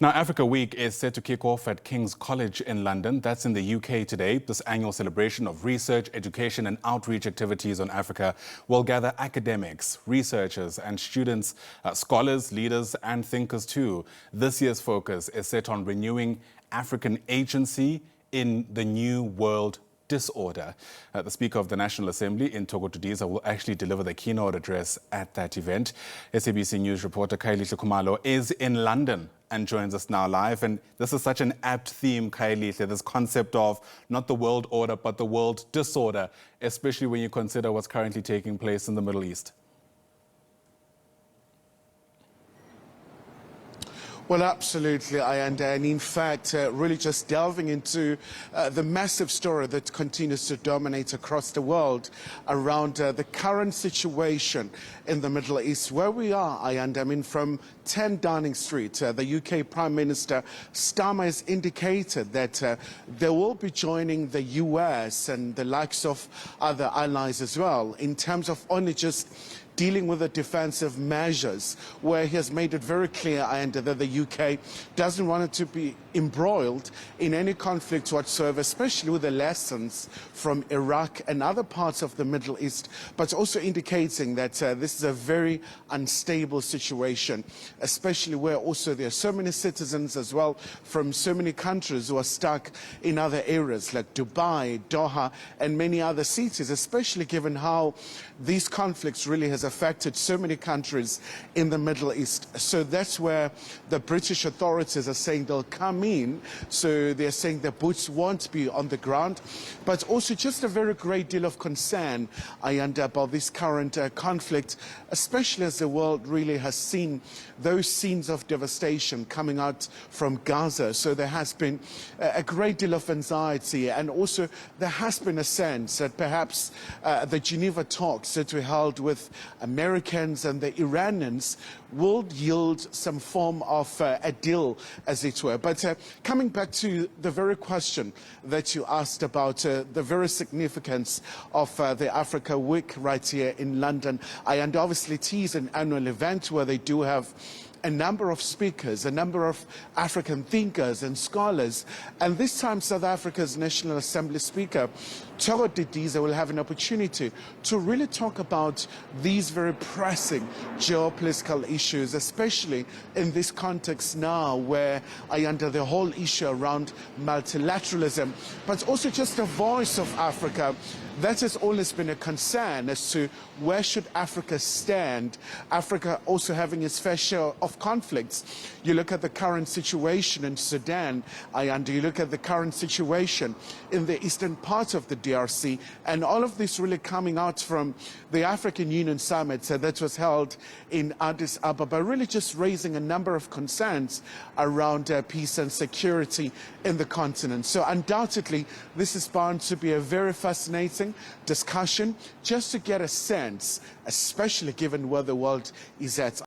Now, Africa Week is set to kick off at King's College in London. That's in the UK today. This annual celebration of research, education and outreach activities on Africa will gather academics, researchers and students, scholars, leaders and thinkers too. This year's focus is set on renewing African agency in the new world disorder. The Speaker of the National Assembly in Thoko Didiza will actually deliver the keynote address at that event. SABC News reporter Khayelihle Khumalo is in London and joins us now live. And this is such an apt theme, Khayelihle, this concept of not the world order, but the world disorder, especially when you consider what's currently taking place in the Middle East. Well, absolutely, and in fact, really just delving into the massive story that continues to dominate across the world around the current situation in the Middle East, where we are, I mean, from 10 Downing Street, the UK Prime Minister Starmer has indicated that they will be joining the US and the likes of other allies as well, in terms of only just dealing with the defensive measures, where he has made it very clear that the UK doesn't want it to be embroiled in any conflict whatsoever, especially with the lessons from Iraq and other parts of the Middle East, but also indicating that this is a very unstable situation, especially where also there are so many citizens as well from so many countries who are stuck in other areas like Dubai, Doha, and many other cities, especially given how these conflicts really has affected so many countries in the Middle East. So that's where the British authorities are saying they'll come in. So they're saying the boots won't be on the ground, but also just a very great deal of concern about this current conflict, especially as the world really has seen those scenes of devastation coming out from Gaza. So there has been a great deal of anxiety, and also there has been a sense that perhaps the Geneva talks that we held with Americans and the Iranians will yield some form of a deal, as it were. But coming back to the very question that you asked about the very significance of the Africa Week right here in London, and obviously it is an annual event where they do have a number of speakers, a number of African thinkers and scholars. And this time South Africa's National Assembly Speaker, Thoko Didiza, will have an opportunity to really talk about these very pressing geopolitical issues, especially in this context now where the whole issue around multilateralism, but also just the voice of Africa. That has always been a concern as to where should Africa stand. Africa also having its fair share of conflicts. You look at the current situation in Sudan, and you look at the current situation in the eastern part of the DRC, and all of this really coming out from the African Union Summit that was held in Addis Ababa, really just raising a number of concerns around peace and security in the continent. So undoubtedly, this is bound to be a very fascinating discussion just to get a sense, especially given where the world is at.